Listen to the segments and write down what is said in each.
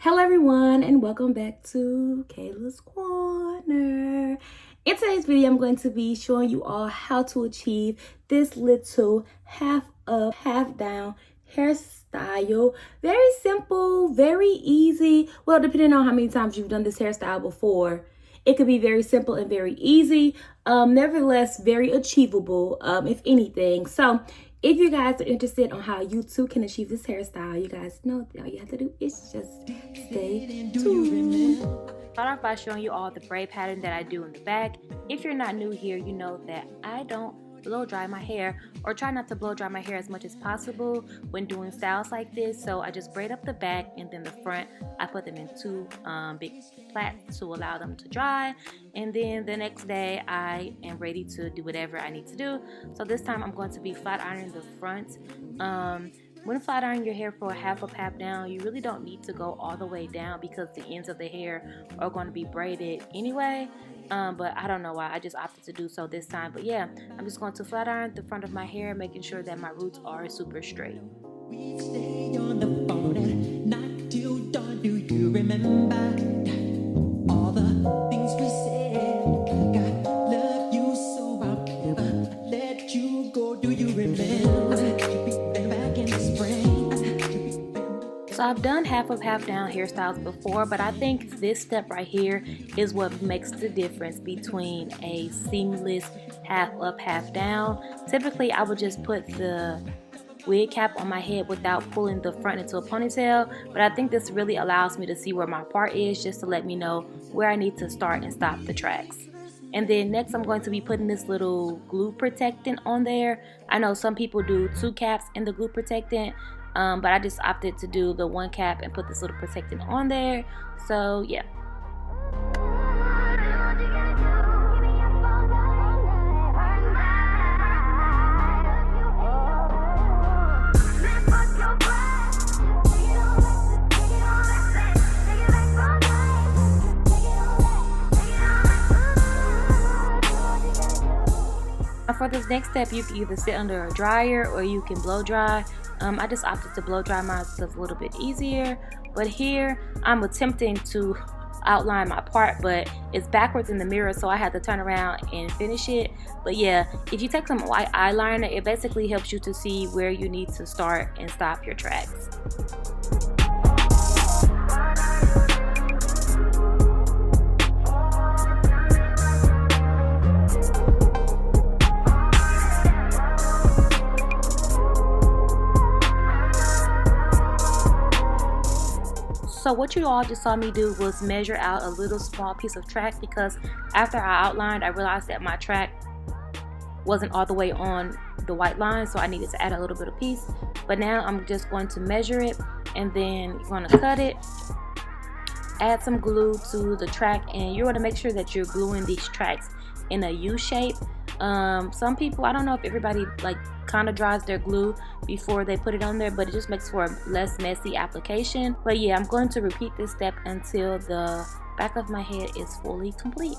Hello everyone and welcome back to Kayla's Corner. In today's video, I'm going to be showing you all how to achieve this little half up, half down hairstyle. Very simple, very easy. Well, depending on how many times you've done this hairstyle before, it could be very simple and very easy. Nevertheless, very achievable, if anything. So if you guys are interested on how you too can achieve this hairstyle, you guys know all you have to do is just stay tuned. Start off by showing you all the braid pattern that I do in the back. If you're not new here, you know that I don't blow dry my hair, or try not to blow dry my hair as much as possible when doing styles like this. So I just braid up the back, and then the front I put them in two big plaits to allow them to dry, and then the next day I am ready to do whatever I need to do. So this time I'm going to be flat ironing the front. When flat ironing your hair for a half up, half down, you really don't need to go all the way down because the ends of the hair are going to be braided anyway. But I don't know why I just opted to do so this time. But yeah, I'm just going to flat iron the front of my hair, making sure that my roots are super straight. We stay on the phone at night till dawn. Do you remember all the things we said? God love you so I'll never let you go. Do you remember? Back in the spring. So I've done half up, half down hairstyles before, but I think this step right here is what makes the difference between a seamless half up, half down. Typically, I would just put the wig cap on my head without pulling the front into a ponytail, but I think this really allows me to see where my part is, just to let me know where I need to start and stop the tracks. And then next I'm going to be putting this little glue protectant on there. I know some people do two caps in the glue protectant, but I just opted to do the one cap and put this little protectant on there. So yeah. For this next step, you can either sit under a dryer or you can blow dry. I just opted to blow dry mine because it's a little bit easier. But here, I'm attempting to outline my part, but it's backwards in the mirror, so I had to turn around and finish it. But yeah, if you take some white eyeliner, it basically helps you to see where you need to start and stop your tracks. So what you all just saw me do was measure out a little small piece of track, because after I outlined, I realized that my track wasn't all the way on the white line, so I needed to add a little bit of piece. But now I'm just going to measure it, and then you're going to cut it, add some glue to the track, and you're going to make sure that you're gluing these tracks in a U shape. Some people, I don't know if everybody like kind of dries their glue before they put it on there, but it just makes for a less messy application. But yeah, I'm going to repeat this step until the back of my head is fully complete.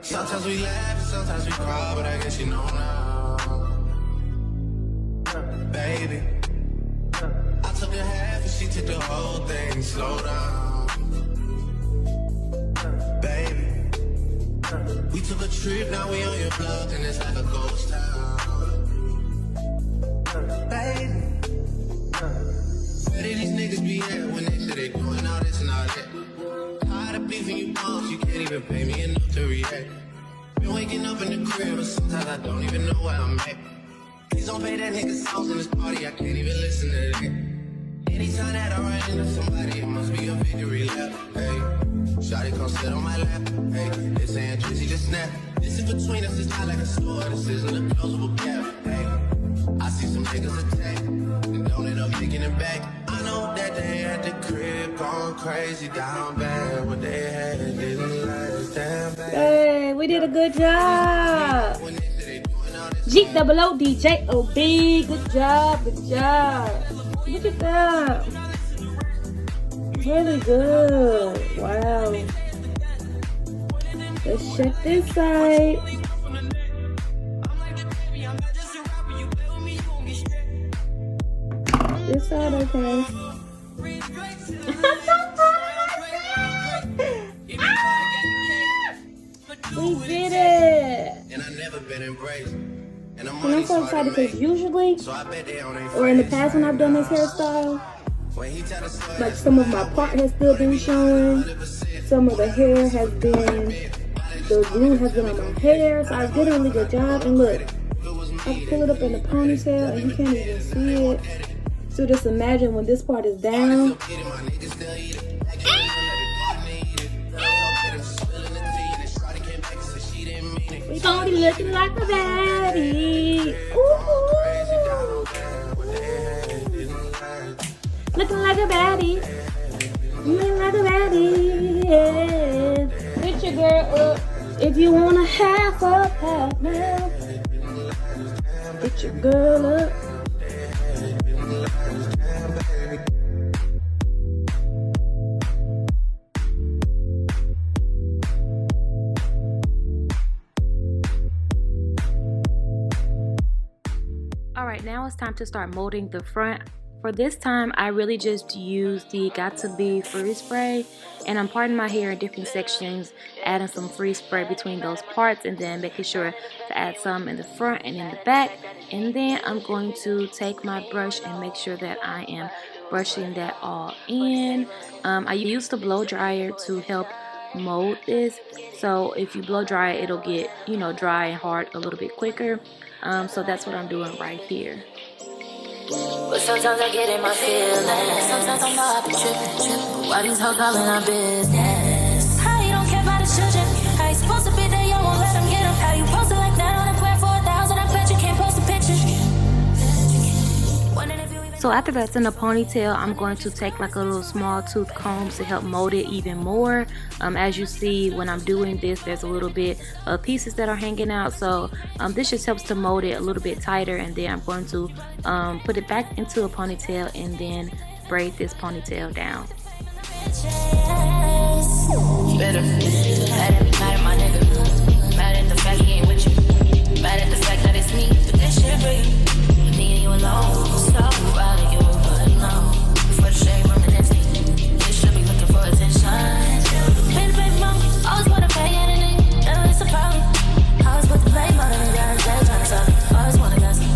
Sometimes we laugh, sometimes we cry, but I guess you know now. Baby, I took a half and she took the whole thing. Slow down, baby. took a trip, now we on your block, and it's like a ghost town. Baby. Where did these niggas be at when they say they doing all this and all that? Tired of beefing you bums, you can't even pay me enough to react. Been waking up in the crib, but sometimes I don't even know where I'm at. Please don't play that nigga songs in this party, I can't even listen to that. Anytime that I run into somebody, it must be a victory lap. Hey, shawty come sit on my lap. Hey, they saying Drizzy just snap. This in between us, it's not like a store, this isn't a closable gap. Hey, I see some niggas attack, and don't end up making it back. I know that they at the crib going crazy down bad. What they had didn't last damn bad. Hey, we did a good job. G-O-O-D-J-O-B. Good job, good job. Look at that. Really good. Wow. Let's check this side. This side, okay. We did it. And I never been embraced. And And I'm so excited because usually, or in the past when I've done this hairstyle, like some of my part has still been showing, some of the hair has been, the glue has been on my hair, so I did a really good job. And look, I pull it up in the ponytail and you can't even see it. So just imagine when this part is down. We gonna be looking like a baddie. Ooh. Looking like a baddie. Looking like a baddie. Yeah. Get your girl up. If you wanna half up, half now. Get your girl up. Alright, now it's time to start molding the front. For this time, I really just used the Got To Be Freeze Spray, and I'm parting my hair in different sections, adding some freeze spray between those parts, and then making sure to add some in the front and in the back. And then I'm going to take my brush and make sure that I am brushing that all in. I used the blow dryer to help mold this, so if you blow dry it, it'll get, you know, dry and hard a little bit quicker. So that's what I'm doing right here. But sometimes I get in my feelings. Sometimes I'm not tripping. Why these hoes calling our business? How you don't care about the children? How you supposed to be there? You won't let them get them. How you post it like that on a plan for 1,000? I bet you can't post a picture. So after that's in a ponytail, I'm going to take like a little small tooth comb to help mold it even more. As you see, when I'm doing this, there's a little bit of pieces that are hanging out. So this just helps to mold it a little bit tighter. And then I'm going to put it back into a ponytail and then braid this ponytail down. Better. Mad at my nigga. Mad at the fact he ain't with you. Mad at the fact that it's me. But that shit big. Me and you alone. So proud of you, but no. For the shade from the next thing. They should be looking for attention. Baby, mom. Always wanna pay anything. Never it's a problem. Always put the blame on them guys. They're trying to stop me. Always wanna gossip.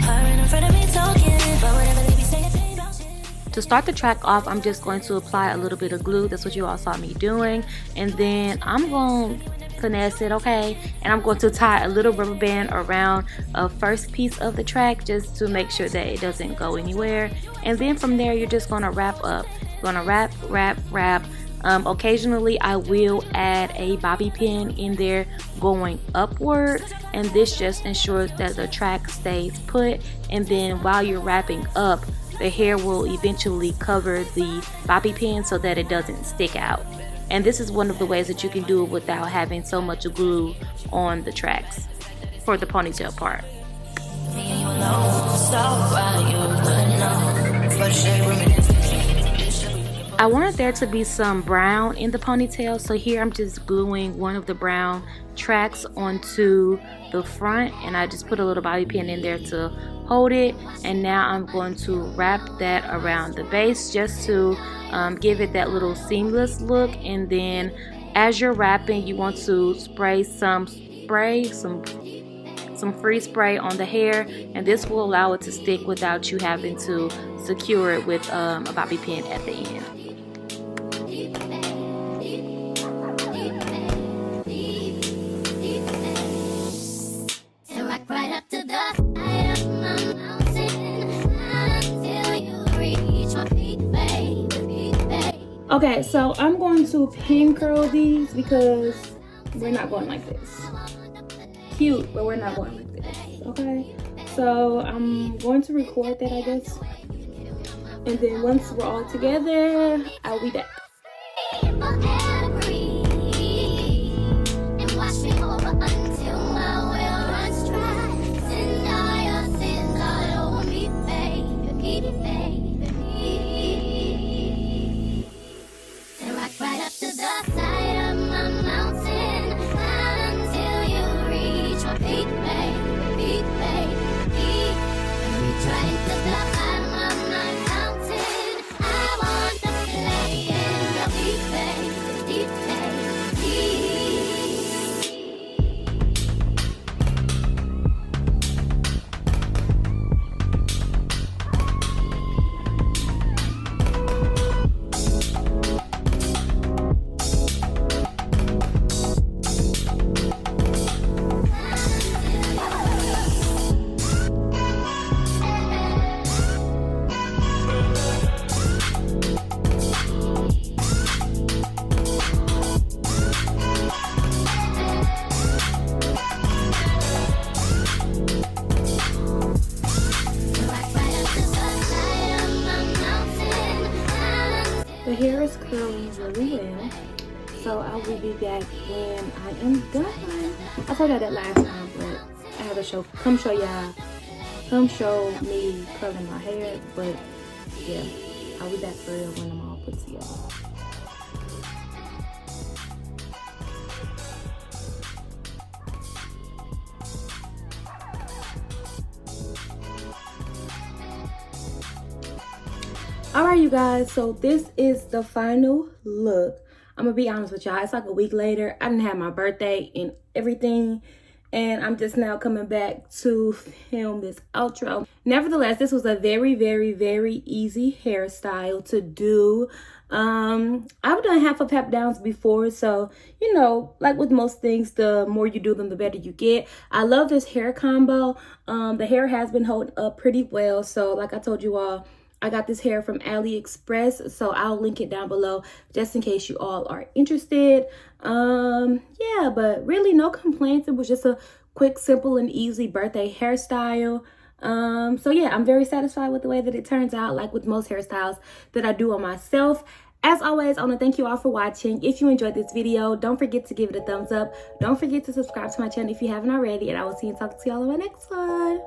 Her in front of me talking. But whatever they be saying, they about shit. To start the track off, I'm just going to apply a little bit of glue. That's what you all saw me doing. And then I'm going to finesse it, okay? And I'm going to tie a little rubber band around a first piece of the track just to make sure that it doesn't go anywhere. And then from there, you're just going to wrap up. You're going to wrap, wrap, wrap. Occasionally, I will add a bobby pin in there going upward. And this just ensures that the track stays put. And then while you're wrapping up, the hair will eventually cover the bobby pin so that it doesn't stick out. And this is one of the ways that you can do it without having so much glue on the tracks for the ponytail part. I wanted there to be some brown in the ponytail, so here I'm just gluing one of the brown tracks onto the front, and I just put a little bobby pin in there to hold it. And now I'm going to wrap that around the base just to give it that little seamless look, and then As you're wrapping, you want to spray some free spray on the hair, and this will allow it to stick without you having to secure it with a bobby pin at the end. Okay, so I'm going to pin curl these because we're not going like this. Cute, but we're not going like this. Okay, so I'm going to record that, I guess, and then once we're all together, I'll be back. The hair is curling really well, so I will be back when I am done. I told y'all that last time, but I have to come show me curling my hair. But yeah, I'll be back for real when I'm all put together. All right, you guys, so this is the final look. I'm gonna be honest with y'all, it's like a week later. I didn't have my birthday and everything, and I'm just now coming back to film this outro. Nevertheless, this was a very, very, very easy hairstyle to do. I've done half of downs before, so you know, like with most things, the more you do them, the better you get. I love this hair combo. The hair has been holding up pretty well, so like I told you all, I got this hair from AliExpress, so I'll link it down below just in case you all are interested. Yeah, but really no complaints. It was just a quick, simple, and easy birthday hairstyle. So yeah, I'm very satisfied with the way that it turns out, like with most hairstyles that I do on myself. As always, I want to thank you all for watching. If you enjoyed this video, don't forget to give it a thumbs up. Don't forget to subscribe to my channel if you haven't already, and I will see you and talk to y'all in my next one.